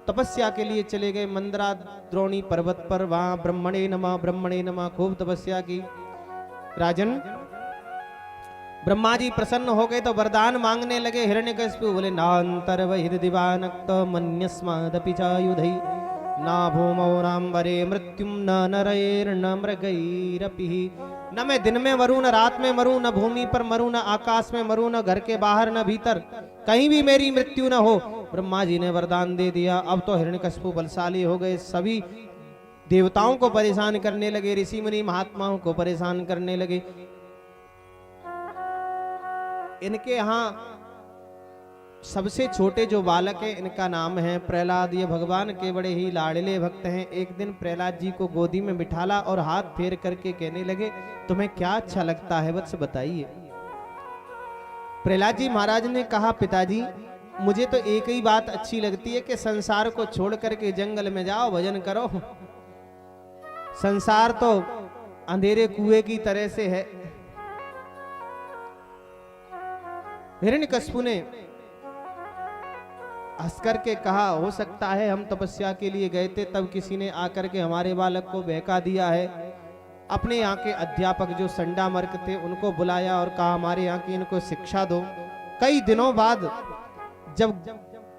तपस्या के लिए चले गए मंदराद्रोणी पर्वत पर। वहां ब्रह्मणे नमः खूब तपस्या की। राजन, ब्रह्मा जी प्रसन्न हो गए तो वरदान मांगने लगे। हिरण्यकशिपु बोले, नांतर बहिर्दिवानक्त मन्यस्मादपि चायुधै ना भूमौ नाम्बरे मृत्युम न नरैर्न मृगैरपि। न मैं दिन में मरूं, न रात में मरूं, न भूमि पर मरूं, न आकाश में मरूं, न घर के बाहर न भीतर, कहीं भी मेरी मृत्यु न हो। ब्रह्मा जी ने वरदान दे दिया। अब तो हिरण्यकशिपु बलशाली हो गए, सभी देवताओं को परेशान करने लगे, ऋषि मुनि महात्माओं को परेशान करने लगे। इनके यहाँ सबसे छोटे जो बालक है, इनका नाम है प्रहलाद। ये भगवान के बड़े ही लाडले भक्त हैं। एक दिन प्रहलाद जी को गोदी में बिठाला और हाथ फेर करके कहने लगे, तुम्हें क्या अच्छा लगता है वत्स बताइए। प्रहलाद जी महाराज ने कहा, पिताजी मुझे तो एक ही बात अच्छी लगती है कि संसार को छोड़ करके जंगल में जाओ, भजन करो। संसार तो अंधेरे कुएं की तरह से है। हिरण्यकशिपु ने हंस करके कहा, हो सकता है हम तपस्या के लिए गए थे, तब किसी ने आकर के हमारे बालक को बहका दिया है। अपने यहाँ के अध्यापक जो संडामर्क थे उनको बुलाया और कहा, हमारे यहाँ की इनको शिक्षा दो। कई दिनों बाद जब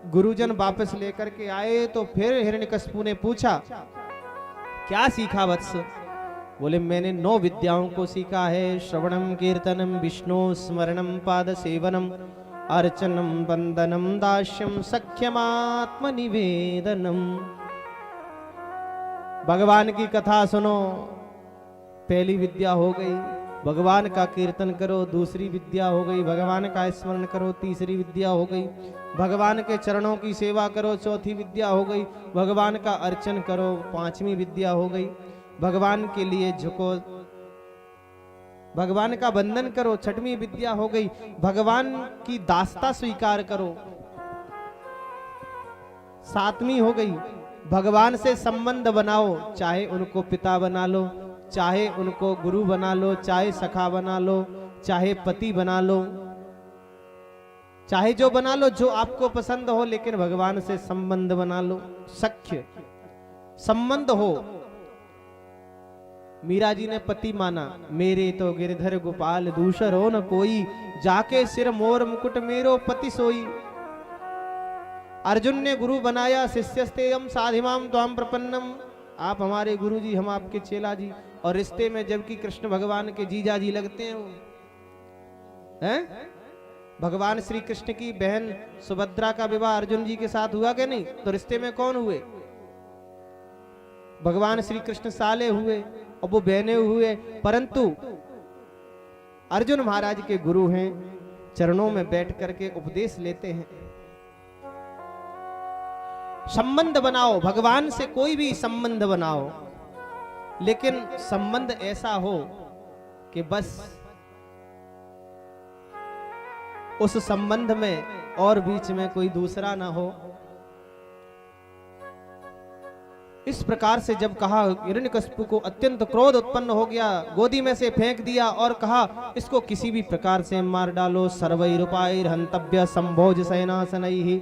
गुरुजन वापस लेकर के आए तो फिर हिरण्यकशिपु ने पूछा, क्या सीखा वत्स? बोले, मैंने 9 विद्याओं को सीखा है। श्रवणम कीर्तनम विष्णु स्मरणम पाद सेवनम अर्चनम वंदनम दास्यम सख्यमात्म निवेदनम। भगवान की कथा सुनो, पहली विद्या हो गई। भगवान का कीर्तन करो, दूसरी विद्या हो गई। भगवान का स्मरण करो, तीसरी विद्या हो गई। भगवान के चरणों की सेवा करो, चौथी विद्या हो गई। भगवान का अर्चन करो, 5वीं विद्या हो गई। भगवान के लिए झुको, भगवान का वंदन करो, 6वीं विद्या हो गई। भगवान की दासता स्वीकार करो, 7वीं हो गई। भगवान से संबंध बनाओ, चाहे उनको पिता बना लो, चाहे उनको गुरु बना लो, चाहे सखा बना लो, चाहे पति बना लो, चाहे जो बना लो, जो आपको पसंद हो, लेकिन भगवान से संबंध बना लो, सख्य संबंध हो। मीरा जी ने पति माना, मेरे तो गिरधर गोपाल दूसर हो न कोई, जाके सिर मोर मुकुट मेरो पति सोई। अर्जुन ने गुरु बनाया, शिष्यस्तेयम साधिमाम त्वाम प्रपन्नम, आप हमारे गुरु जी, हम आपके चेला जी। और रिश्ते में जबकि कृष्ण भगवान के जीजा जी लगते हैं वो, हैं? भगवान श्री कृष्ण की बहन सुभद्रा का विवाह अर्जुन जी के साथ हुआ कि नहीं? तो रिश्ते में कौन हुए? भगवान श्री कृष्ण साले हुए और वो बहने हुए। परंतु अर्जुन महाराज के गुरु हैं, चरणों में बैठ करके उपदेश लेते हैं। संबंध बनाओ, भगवान से कोई भी संबंध बनाओ, लेकिन संबंध ऐसा हो कि बस उस संबंध में और बीच में कोई दूसरा ना हो। इस प्रकार से जब कहा, हिरण्यकशिपु को अत्यंत क्रोध उत्पन्न हो गया, गोदी में से फेंक दिया और कहा, इसको किसी भी प्रकार से मार डालो। सर्वैरुपायर हंतव्य संभोज सेनासनैहि,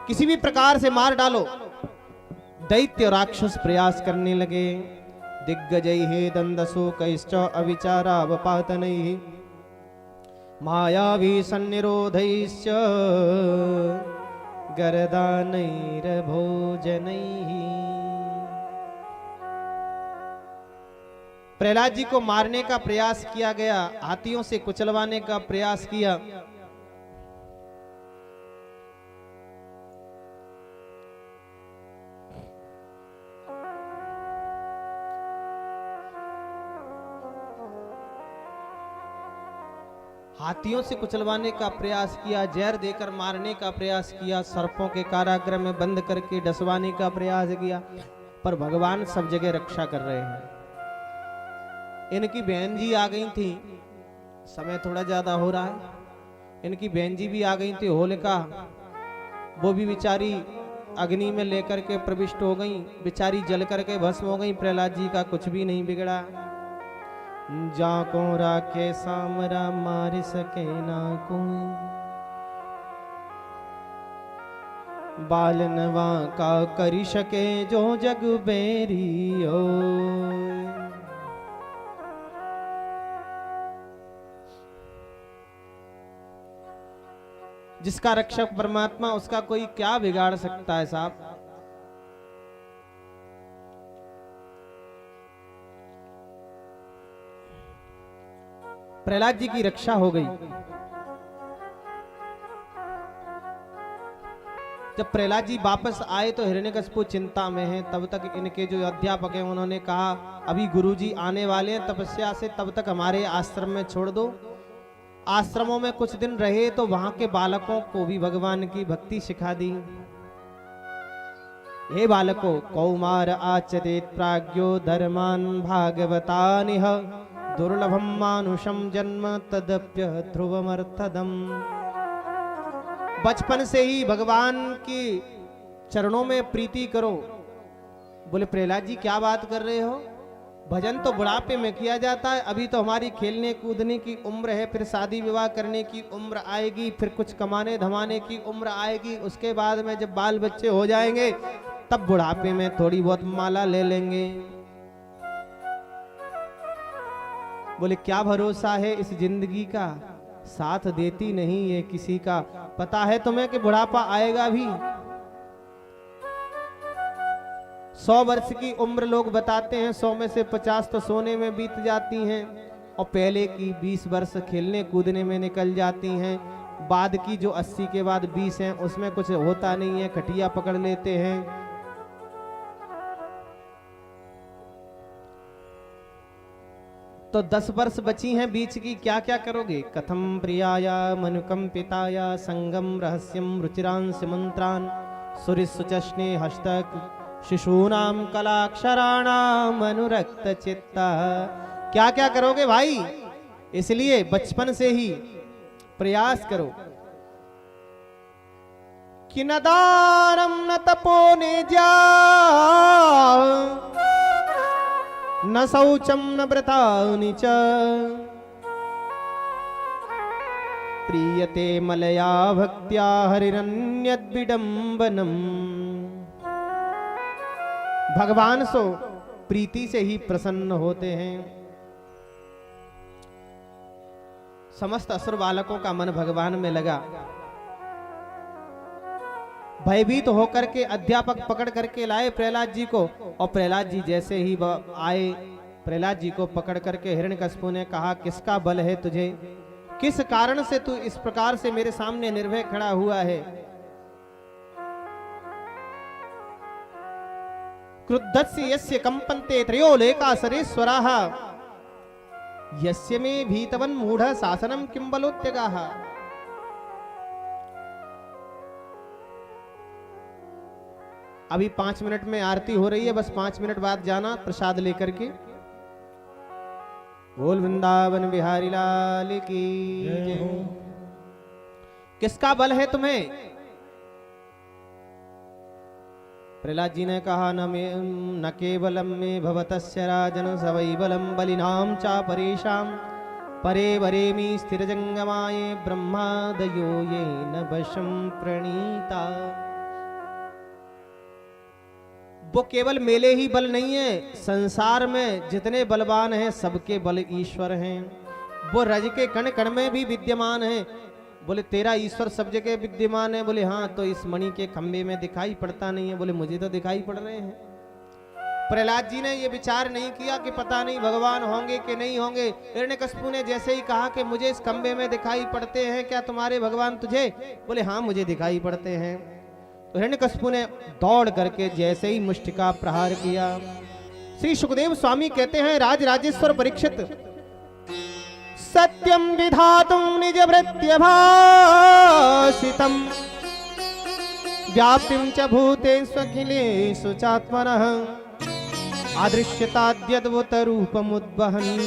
किसी भी प्रकार से मार डालो। दैत्य राक्षस प्रयास करने लगे। दिग्गजैः दंदशोकैश्च अविचारावपातनैः मायावी सन्निरोधैश्च गरदानैर्भोजनैः। प्रहलाद जी को मारने का प्रयास किया गया, हाथियों से कुचलवाने का प्रयास किया। हाथियों से कुचलवाने का प्रयास किया, जहर देकर मारने का प्रयास किया, सर्पों के कारागृह में बंद करके डसवाने का प्रयास किया, पर भगवान सब जगह रक्षा कर रहे हैं। इनकी बहन जी आ गई थी, समय थोड़ा ज्यादा हो रहा है। इनकी बहन जी भी आ गई थी, होलिका, वो भी बेचारी अग्नि में लेकर के प्रविष्ट हो गई, बेचारी जल करके भस्म हो गई। प्रहलाद जी का कुछ भी नहीं बिगड़ा। जाको राखे सामरा मार सके ना कोई, बालनवा का करी सके जो जग बेरी ओ। जिसका रक्षक परमात्मा, उसका कोई क्या बिगाड़ सकता है साहब। प्रहलाद जी की रक्षा हो गई। जब प्रहलाद जी वापस आए तो हिरण्यकशिपु चिंता में है। तब तक इनके जो अध्यापक हैं उन्होंने कहा अभी गुरुजी आने वाले हैं तपस्या से, तब तक हमारे आश्रम में छोड़ दो। आश्रमों में कुछ दिन रहे तो वहां के बालकों को भी भगवान की भक्ति सिखा दी। हे बालकों, कौमार आचरेत प्राज्ञो धर्मान भागवतानिह दुर्लभम मानुषम जन्म तदप्य ध्रुवमर्थदम। बचपन से ही भगवान के चरणों में प्रीति करो। बोले प्रहलाद जी क्या बात कर रहे हो, भजन तो बुढ़ापे में किया जाता है, अभी तो हमारी खेलने कूदने की उम्र है, फिर शादी विवाह करने की उम्र आएगी, फिर कुछ कमाने धमाने की उम्र आएगी, उसके बाद में जब बाल बच्चे हो जाएंगे तब बुढ़ापे में थोड़ी बहुत माला ले लेंगे। बोले क्या भरोसा है इस जिंदगी का, साथ देती नहीं है किसी का। पता है तुम्हें कि बुढ़ापा आएगा भी। 100 वर्ष की उम्र लोग बताते हैं, 100 में से 50 तो सोने में बीत जाती हैं और पहले की 20 वर्ष खेलने कूदने में निकल जाती हैं। बाद की जो 80 के बाद 20 हैं उसमें कुछ होता नहीं है, खटिया पकड़ लेते हैं। तो 10 वर्ष बची हैं बीच की, क्या क्या करोगे। कथम प्रियाया मनुकंपिताया संगम रहस्यम रुचिरांश मंत्रान सुरिसुचस्ने हस्तक शिशूनाम कलाक्षराणाम अनुरक्त चित्ता। क्या क्या करोगे भाई, इसलिए बचपन से ही प्रयास करो। कि न दानम न तपो निजा न शौचम न व्रतानि च प्रीयते मलया भक्त्या हरिरन्यद् विडम्बनम्। भगवान सो प्रीति से ही प्रसन्न होते हैं। समस्त असुर बालकों का मन भगवान में लगा। भयभीत होकर के अध्यापक पकड़ करके लाए प्रहलाद जी को, और प्रहलाद जी जैसे ही आए, प्रहलाद जी को पकड़ करके हिरण्यकशिपु ने कहा किसका बल है तुझे, किस कारण से तू इस प्रकार से मेरे सामने निर्भय खड़ा हुआ है। क्रुद्धस्य यस्य कंपन्ते त्रयोलोका सरेश्वराः यस्य मे भीतवन् मूढ़ शासनम किं बलोत्यगाः। अभी 5 मिनट में आरती हो रही है, बस 5 मिनट बाद जाना प्रसाद लेकर के। बोल वृंदावन बिहारी लाल की जय हो। किसका बल है तुम्हें। प्रहलाद जी ने कहा न केवलम में भवतस्य राजन सवै बलम बलिनाम चा परेशाम परे वरेमी स्थिर जंगमाये ब्रह्मादयो ये न वशम प्रणीता। वो केवल मेले ही बल नहीं है, संसार में जितने बलवान हैं सबके बल ईश्वर हैं। वो रज के कण कण में भी विद्यमान है। बोले तेरा ईश्वर सब जगह विद्यमान है। बोले हाँ, तो इस मणि के खंभे में दिखाई पड़ता नहीं है। बोले मुझे तो दिखाई पड़ रहे हैं। प्रहलाद जी ने ये विचार नहीं किया कि पता नहीं भगवान होंगे कि नहीं होंगे। हिरण्यकशिपु ने जैसे ही कहा कि मुझे इस खंभे में दिखाई पड़ते हैं, क्या तुम्हारे भगवान तुझे। बोले हाँ मुझे दिखाई पड़ते हैं। तो हिरण्यकशिपु ने दौड़ करके जैसे ही मुष्टिका प्रहार किया। श्री सुखदेव स्वामी कहते हैं राज राजेश्वर परीक्षित सत्यम विधातुं निज भृत्य भाषितम् व्याप्तिं च भूतेषु अखिलेषु चात्मनः आदृश्यताद्यद्भुत रूपमुद्वहन्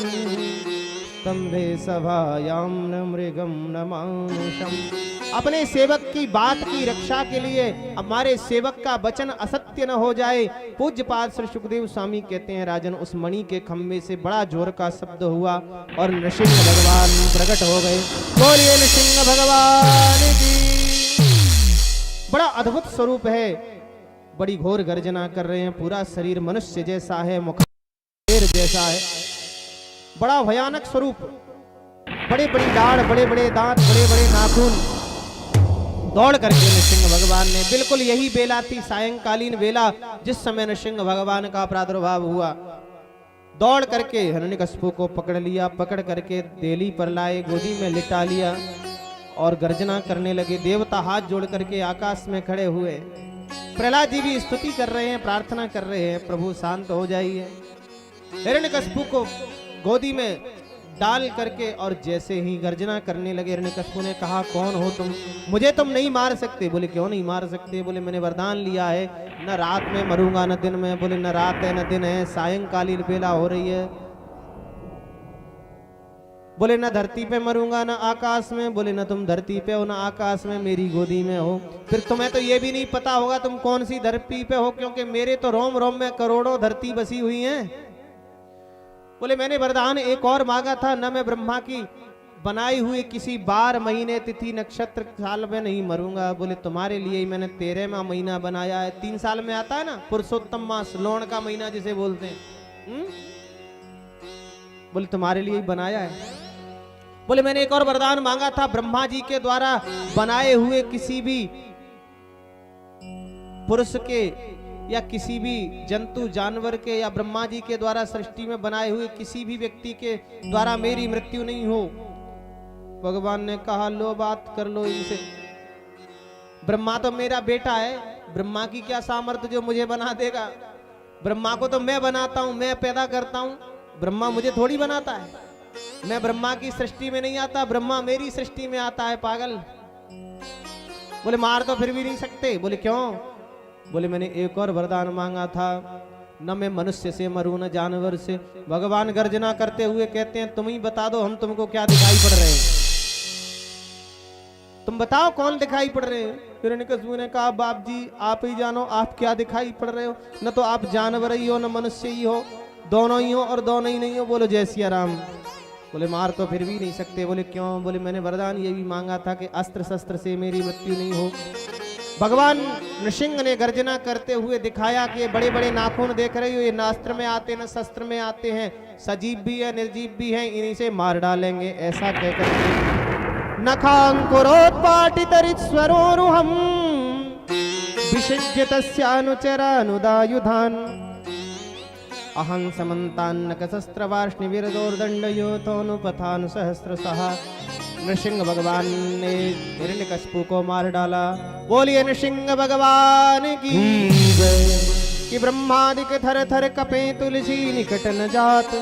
स्तंभे सभायां न मृगं न मानुषम्। अपने सेवक की बात की रक्षा के लिए हमारे सेवक का वचन असत्य न हो जाए। पूज्यपाद श्री सुखदेव स्वामी कहते हैं राजन, उस मणि के खंभे से बड़ा जोर का शब्द हुआ और नृसिंह भगवान प्रकट हो गए। बोलिए नृसिंह भगवान की। बड़ा अद्भुत स्वरूप है, बड़ी घोर गर्जना कर रहे हैं, पूरा शरीर मनुष्य जैसा है, मुख शेर जैसा है, बड़ा भयानक स्वरूप, बड़े बड़ी दाढ़, बड़े बड़े दांत, बड़े बड़े नाखून। दौड़ करके नृसिंह भगवान ने, बिल्कुल यही बेला थी, सायंकालीन बेला, जिस समय नृसिंह भगवान का प्रादुर्भाव हुआ, दौड़ करके हिरण्यकशिपु को पकड़ लिया, पकड़ करके देली पर लाए, गोदी में लिटा लिया और गर्जना करने लगे। देवता हाथ जोड़ करके आकाश में खड़े हुए, प्रहलाद जी भी स्तुति कर रहे हैं, प्रार्थना कर रहे हैं, प्रभु शांत हो जाइए। हिरण्यकशिपु को गोदी में डाल करके और जैसे ही गर्जना करने लगे, हिरण्यकशिपु ने कहा, कौन हो तुम, मुझे तुम नहीं मार सकते। बोले क्यों नहीं मार सकते? बोले मैंने वरदान लिया है, न रात में मरूंगा न दिन में। बोले न रात है न दिन है, सायंकालीन बेला हो रही है। बोले न धरती पे मरूंगा न आकाश में। बोले न तुम धरती पे हो न आकाश में, मेरी गोदी में हो। फिर तुम्हें तो ये भी नहीं पता होगा तुम कौन सी धरती पे हो, क्योंकि मेरे तो रोम रोम में करोड़ों धरती बसी हुई हैं। बोले मैंने वरदान एक और मांगा था, न मैं ब्रह्मा की बनाई हुई किसी बार, महीने, तिथि, नक्षत्र, साल में नहीं मरूंगा। बोले तुम्हारे लिए ही मैंने 13वां महीना बनाया है। 3 साल में आता है ना पुरुषोत्तम मास, लोण का महीना जिसे बोलते हैं। बोले तुम्हारे लिए ही बनाया है। बोले मैंने एक और वरदान मांगा था, ब्रह्मा जी के द्वारा बनाए हुए किसी भी पुरुष के या किसी भी जंतु जानवर के या ब्रह्मा जी के द्वारा सृष्टि में बनाए हुए किसी भी व्यक्ति के द्वारा मेरी मृत्यु नहीं हो। भगवान ने कहा लो बात कर लो इनसे, ब्रह्मा तो मेरा बेटा है, ब्रह्मा की क्या सामर्थ्य जो मुझे बना देगा। ब्रह्मा को तो मैं बनाता हूं, मैं पैदा करता हूं, ब्रह्मा मुझे थोड़ी बनाता है। मैं ब्रह्मा की सृष्टि में नहीं आता, ब्रह्मा मेरी सृष्टि में आता है, पागल। बोले मार तो फिर भी नहीं सकते। बोले क्यों? बोले मैंने एक और वरदान मांगा था, न मैं मनुष्य से मरूं न जानवर से। भगवान गर्जना करते हुए कहते हैं तुम ही बता दो हम तुमको क्या दिखाई पड़ रहे हैं, तुम बताओ कौन दिखाई पड़ रहे हैं। हिरण्यकशिपु ने कहा बाप जी आप ही जानो आप क्या दिखाई पड़ रहे हो, न तो आप जानवर ही हो न मनुष्य ही हो, दोनों ही हो और दोनों ही नहीं हो। बोलो जय सिया राम। बोले मार तो फिर भी नहीं सकते। बोले क्यों? बोले मैंने वरदान ये भी मांगा था कि अस्त्र शस्त्र से मेरी मृत्यु नहीं हो। भगवान नृसिंह ने गर्जना करते हुए दिखाया कि बड़े बड़े नाखून देख रहे हो, ये न अस्त्र में आते न शस्त्र में आते हैं, सजीव भी है निर्जीव भी है, इन्हीं से मार डालेंगे। ऐसा कहकर नखांकुरोत्पाटितरिस्वरोरुहं विसृज्य तस्यानुचरानुदायुधान् अहं समन्तान्नकशस्त्रवार्ष्णिविरदोर्दण्डयोतोऽनुपथान् सहस्रशः। नृसिंह भगवान ने हिरण्यकशिपु को मार डाला। बोलिए नृसिंह भगवान की कि ब्रह्मादिक थर थर कपे तुलसी निकट न जात,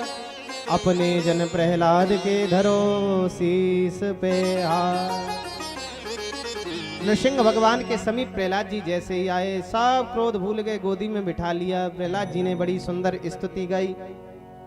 अपने जन प्रहलाद के धरो शीस पे हाथ। नृसिंह भगवान के समीप प्रहलाद जी जैसे ही आए, सब क्रोध भूल गए, गोदी में बिठा लिया। प्रहलाद जी ने बड़ी सुंदर स्तुति गाई।